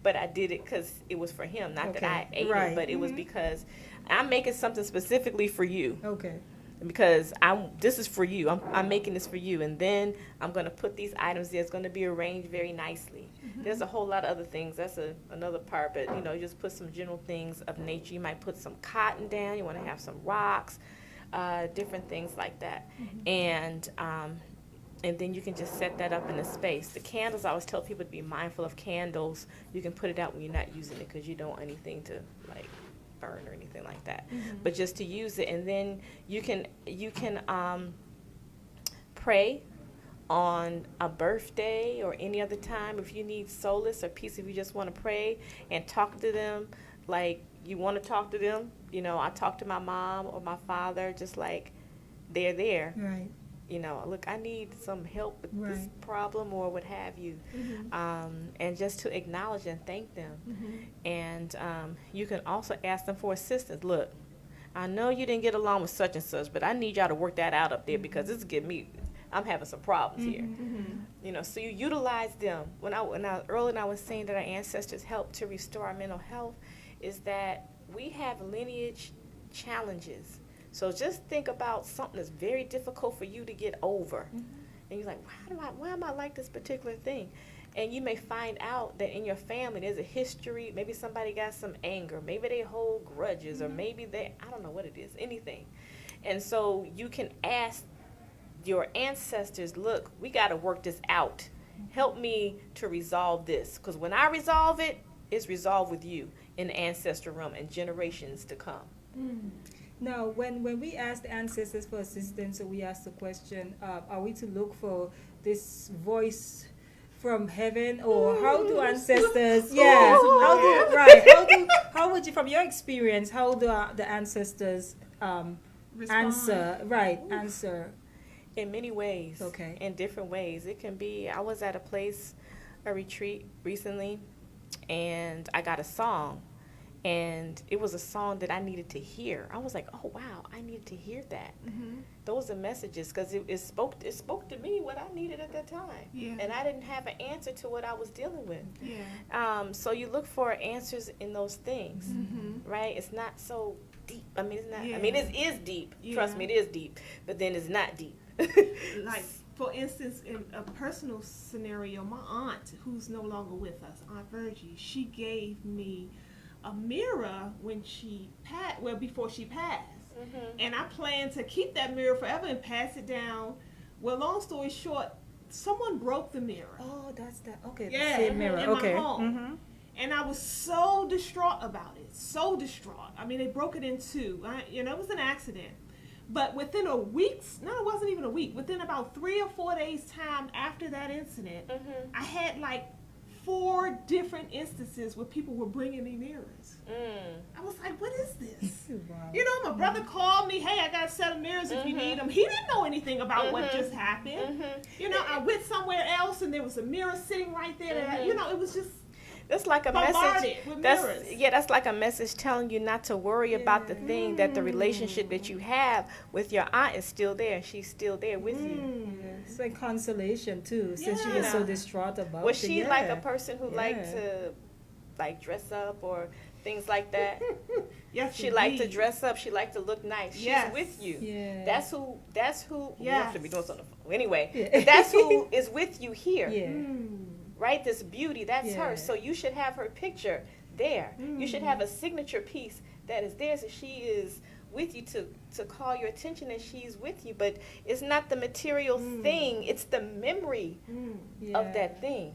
But I did it because it was for him, not that I ate it, but it was because I'm making something specifically for you. Okay. Because this is for you. I'm making this for you, and then I'm going to put these items there. It's going to be arranged very nicely. There's a whole lot of other things. That's another part, but you just put some general things of nature. You might put some cotton down. You want to have some rocks. Different things like that, and then you can just set that up in a space. The candles, I always tell people to be mindful of candles. You can put it out when you're not using it because you don't want anything to burn or anything like that. But just to use it, and then you can pray on a birthday or any other time if you need solace or peace. If you just want to pray and talk to them, you want to talk to them. I talk to my mom or my father just like they're there. Right. Look, I need some help with this problem or what have you. And just to acknowledge and thank them. And you can also ask them for assistance. Look, I know you didn't get along with such and such, but I need y'all to work that out up there because it's getting me. I'm having some problems here. You know, so you utilize them. When I earlier I was saying that our ancestors helped to restore our mental health, is that we have lineage challenges. So just think about something that's very difficult for you to get over, and you're like, why am I like this particular thing? And you may find out that in your family there's a history. Maybe somebody got some anger. Maybe they hold grudges, or maybe I don't know what it is, anything. And so you can ask your ancestors, look, we got to work this out. Help me to resolve this. Because when I resolve it, it's resolved with you in the ancestral realm and generations to come. Now, when we ask the ancestors for assistance, so we ask the question, are we to look for this voice from heaven, or how do ancestors, how would you, from your experience, how do the ancestors answer? In many ways. Okay. In different ways. It can be, I was at a retreat recently, and I got a song, and it was a song that I needed to hear. I was like, oh wow, I needed to hear that. Those are messages, because it spoke to me what I needed at that time. And I didn't have an answer to what I was dealing with. So you look for answers in those things, right? It's not so deep. I mean, it's not. I mean, it is deep. Trust me, it is deep. But then it's not deep. Like, for instance, in a personal scenario, my aunt, who's no longer with us, Aunt Virgie, she gave me a mirror when she before she passed. And I plan to keep that mirror forever and pass it down. Well, long story short, someone broke the mirror. Oh, that's that. Okay, Yeah, the same mirror. in Okay. my home. And I was so distraught about it. So distraught. I mean, they broke it in two. It was an accident. But within a week, no, it wasn't even a week. Within about 3 or 4 days' time after that incident, I had like 4 different instances where people were bringing me mirrors. I was like, what is this? Wow. My brother called me, hey, I got a set of mirrors if you need them. He didn't know anything about what just happened. I went somewhere else and there was a mirror sitting right there. It was just That's like a message. That's like a message telling you not to worry about the thing, that the relationship that you have with your aunt is still there. She's still there with you. It's like consolation too, since you were so distraught about it. Was she like a person who liked to dress up or things like that? Yes, she liked to dress up. She liked to look nice. She's with you. Yeah. That's who. We have to be doing something. Anyway, Yeah. that's who is with you here. Yeah. Right? This beauty, that's her. So you should have her picture there. You should have a signature piece that is there, so she is with you to call your attention that she's with you. But it's not the material thing, it's the memory of that thing.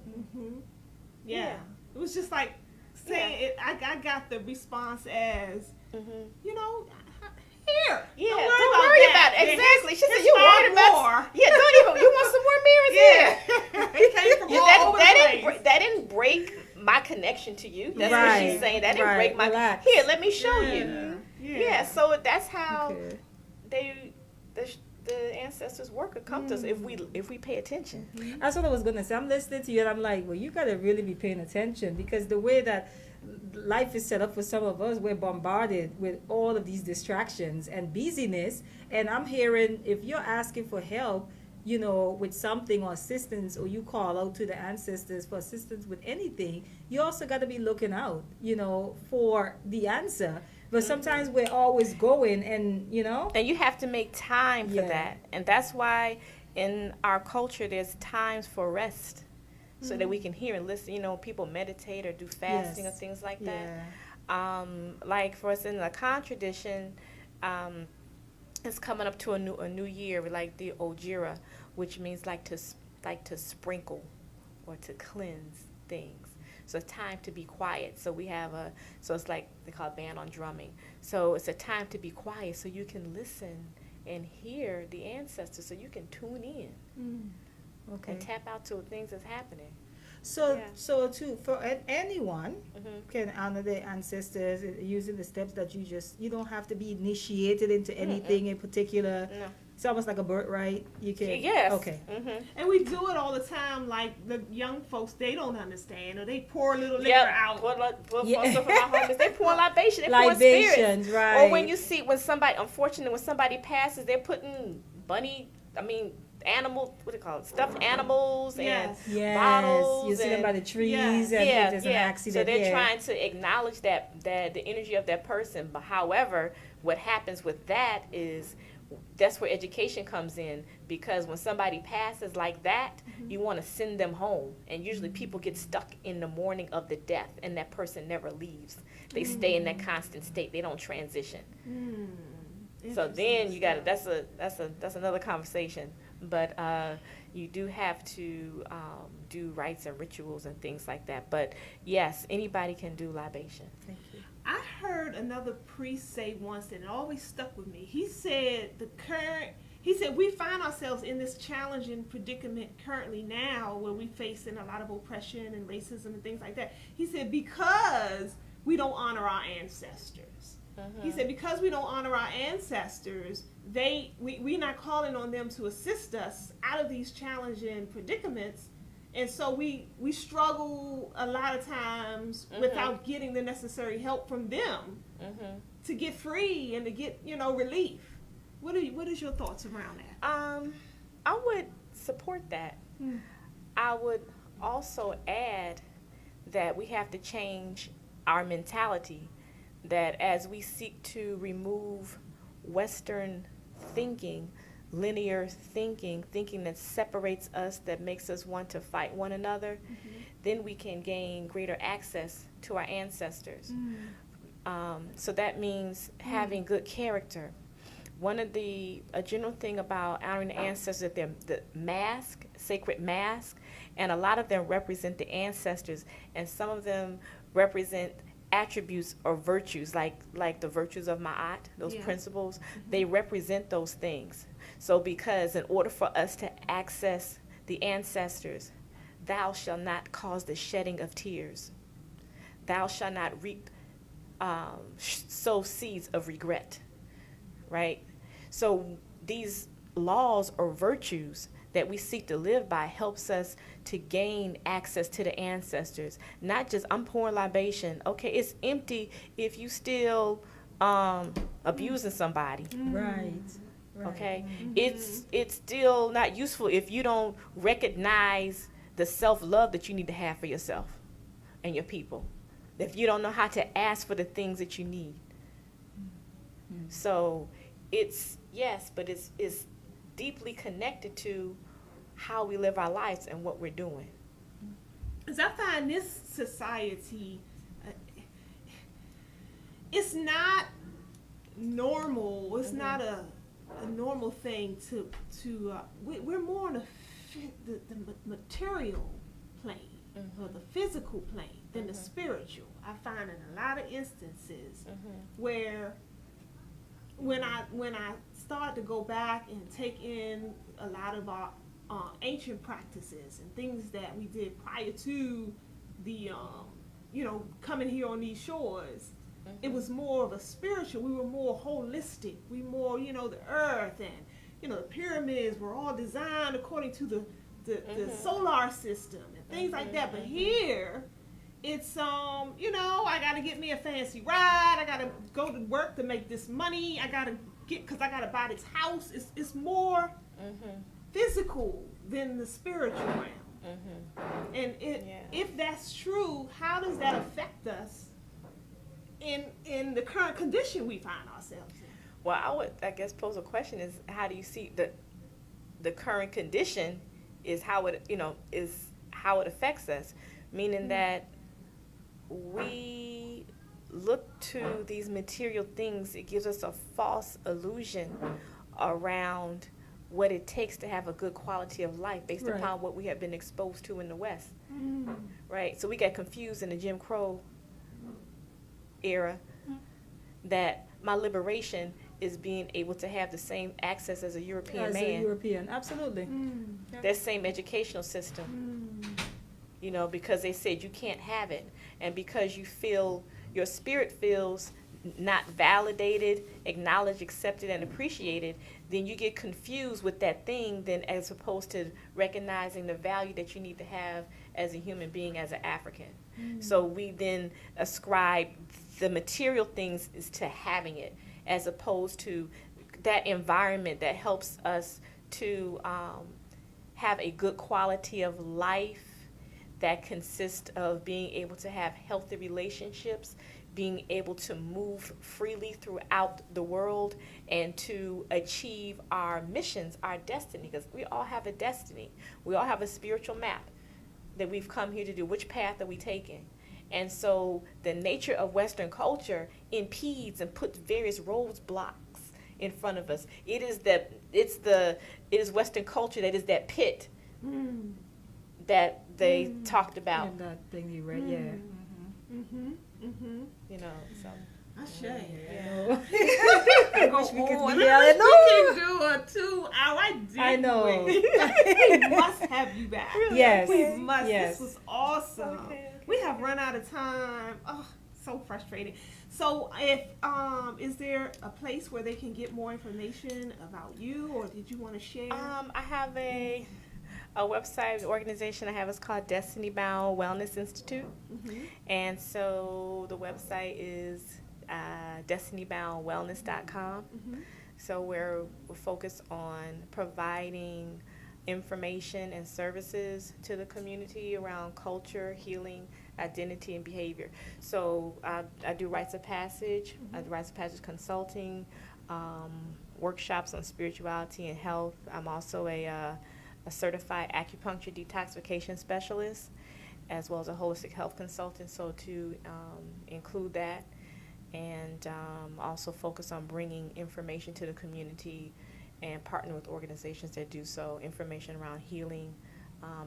Yeah. It was just like saying it. I got the response as, here. Yeah, don't worry about it. Exactly. She said, you worried about more. Yeah, you want some more mirrors? Yeah. It came from all over the place. That didn't break my connection to you. That's what she's saying. That didn't break my Relax. Here, let me show you. Yeah, so that's how the ancestors work or come to us if we pay attention. That's what I was gonna say. I'm listening to you and I'm like, well, you gotta really be paying attention, because the way that life is set up for some of us, we're bombarded with all of these distractions and busyness. And I'm hearing, if you're asking for help, with something or assistance, or you call out to the ancestors for assistance with anything, you also got to be looking out, for the answer. But sometimes we're always going and you have to make time for that. And that's why in our culture there's times for rest, so that we can hear and listen. People meditate or do fasting or things like that. Like for us in the Khan tradition, it's coming up to a new year, like the Ojira, which means like to sprinkle or to cleanse things. So it's time to be quiet. So we have so it's like they call it band on drumming. So it's a time to be quiet so you can listen and hear the ancestors, so you can tune in and tap out to things that's happening. So too, for anyone can honor their ancestors using the steps that you don't have to be initiated into anything in particular It's almost like a birthright. You can. Yes. Okay. And we do it all the time. Like the young folks, they don't understand, or they pour a little liquor Yep. out. Yeah. Some of my homies, they pour libation, they pour spirits. Libations, right. Or when you see when somebody, unfortunately, when somebody passes, they're putting animal, what do you call it, stuffed animals Yes. and bottles. You see them and- by the trees, Yes. and yeah, if there's an accident. So they're yeah. trying to acknowledge that the energy of that person. But however, what happens with that is that's where education comes in, because when somebody passes like that, you want to send them home, and usually people get stuck in the morning of the death, and that person never leaves. They stay in that constant state. They don't transition. So then you got to, that's another conversation. But you do have to do rites and rituals and things like that. But yes, anybody can do libation. Thank you. I heard another priest say once, and it always stuck with me. He said we find ourselves in this challenging predicament currently now, where we facing a lot of oppression and racism and things like that. He said because we don't honor our ancestors. He said because we don't honor our ancestors, we're not calling on them to assist us out of these challenging predicaments. And so we struggle a lot of times without getting the necessary help from them to get free and to get, relief. What is your thoughts around that? I would support that. I would also add that we have to change our mentality, that as we seek to remove Western thinking, linear thinking that separates us, that makes us want to fight one another, then we can gain greater access to our ancestors. So that means having good character. A general thing about honoring the ancestors, they're the mask, sacred mask, and a lot of them represent the ancestors, and some of them represent attributes or virtues, like the virtues of Ma'at, those principles. They represent those things. So because in order for us to access the ancestors, thou shalt not cause the shedding of tears. Thou shalt not sow seeds of regret, right? So these laws or virtues that we seek to live by helps us to gain access to the ancestors. Not just, I'm pouring libation. Okay, it's empty if you still abusing somebody. Right. Okay, it's still not useful if you don't recognize the self-love that you need to have for yourself and your people. If you don't know how to ask for the things that you need. So it's deeply connected to how we live our lives and what we're doing. Because I find this society, it's not normal. It's not a normal thing we're more on the material plane or the physical plane than the spiritual. I find in a lot of instances where when I start to go back and take in a lot of our ancient practices and things that we did prior to the coming here on these shores, it was more of a spiritual. We were more holistic. We more the earth, and the pyramids were all designed according to the solar system and things like that. But here, it's I gotta get me a fancy ride. I gotta go to work to make this money. I gotta buy this house. It's more physical than the spiritual realm. And if that's true, how does that affect us in the current condition we find ourselves in? Well, I would, I guess, pose a question is, how do you see the current condition is how it affects us, meaning that we look to these material things. It gives us a false illusion around what it takes to have a good quality of life based upon what we have been exposed to in the West, right? So we got confused in the Jim Crow era that my liberation is being able to have the same access as a European man. As a European, absolutely. That same educational system, because they said you can't have it, and because your spirit feels not validated, acknowledged, accepted, and appreciated, then you get confused with that thing then as opposed to recognizing the value that you need to have as a human being, as an African. So we then ascribe the material things is to having it, as opposed to that environment that helps us to have a good quality of life that consists of being able to have healthy relationships, being able to move freely throughout the world, and to achieve our missions, our destiny, because we all have a destiny. We all have a spiritual map that we've come here to do. Which path are we taking? And so the nature of Western culture impedes and puts various roadblocks in front of us. It is Western culture that is that pit that they talked about. And that thing you read, yeah. You know, so. I share. I wish we could Oh, be and I there. wish we can do a 2-hour. I know. We must have you back. Yes. We must. Yes. This was awesome. Okay. We have run out of time. Oh, so frustrating. So, if is there a place where they can get more information about you, or did you want to share? I have a website, the organization I have is called Destiny Bound Wellness Institute. And so the website is destinyboundwellness.com. So we're focused on providing information and services to the community around culture, healing, identity, and behavior. So I do rites of passage, I do rites of passage consulting, workshops on spirituality and health. I'm also a certified acupuncture detoxification specialist, as well as a holistic health consultant. So to include that, and also focus on bringing information to the community and partner with organizations that do so, information around healing,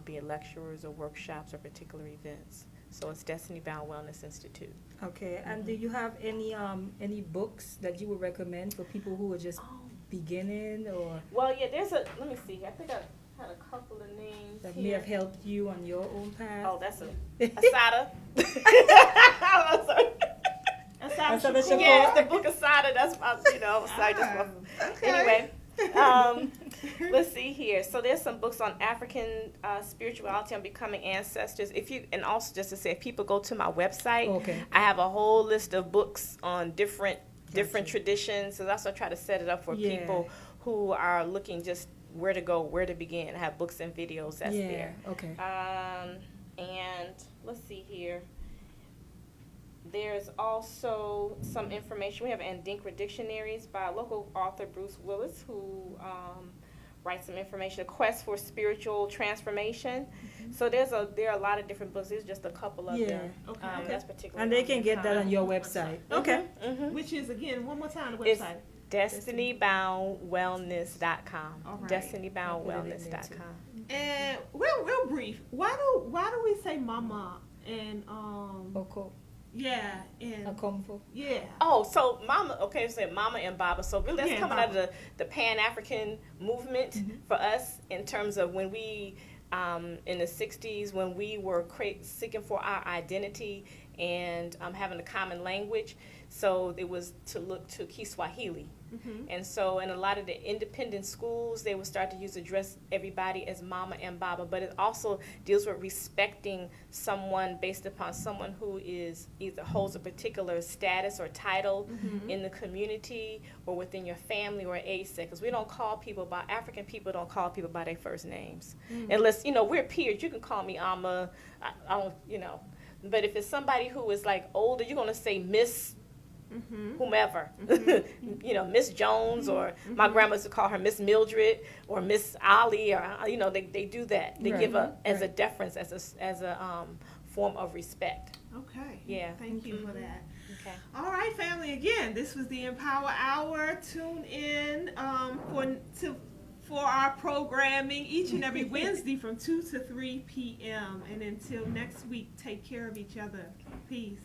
be it lecturers or workshops or particular events. So it's Destiny Bound Wellness Institute. Okay, and do you have any books that you would recommend for people who are just beginning, or Well, yeah, let me see. I think I had a couple of names that here. may have helped you on your own path? Oh, that's Asada. I'm sorry. Asada Shakur. Yeah, it's the book Asada. That's my, Anyway, let's see here. So there's some books on African spirituality, on becoming ancestors. And also just to say, if people go to my website, Okay. I have a whole list of books on different Gotcha. traditions. So that's why I try to set it up for Yeah. people who are looking just where to go, where to begin. I have books and videos that's there. Okay. And let's see here. There's also some information. We have Andinkra dictionaries by a local author, Bruce Willis, who writes some information, A Quest for Spiritual Transformation. So there are a lot of different books. There's just a couple of them. Okay. That's particular. And they can get that on your website. Okay. Which is, again, one more time, the It's website. destinyboundwellness.com. All right. Destinyboundwellness.com. And real brief. Why do we say mama and yeah, and Okomfo. yeah. Oh, so Mama, okay, so Mama and Baba. So really, that's Yeah, coming Baba. out of the Pan-African movement for us, in terms of when we, in the 60s, when we were seeking for our identity and having a common language. So it was to look to Kiswahili. And so in a lot of the independent schools, they would start to address everybody as Mama and Baba. But it also deals with respecting someone based upon someone who is either holds a particular status or title in the community or within your family or age set. Because we don't call people by, African people don't call people by their first names. Unless, we're peers. You can call me Ama, I don't, But if it's somebody who is like older, you're going to say Miss whomever, Miss Jones, or my grandma used to call her Miss Mildred or Miss Ali, or they do that. They give as a deference, as a form of respect. Okay. Yeah. Thank you for that. Okay. All right, family. Again, this was the Empower Hour. Tune in for our programming each and every Wednesday from 2 to 3 p.m. And until next week, take care of each other. Peace.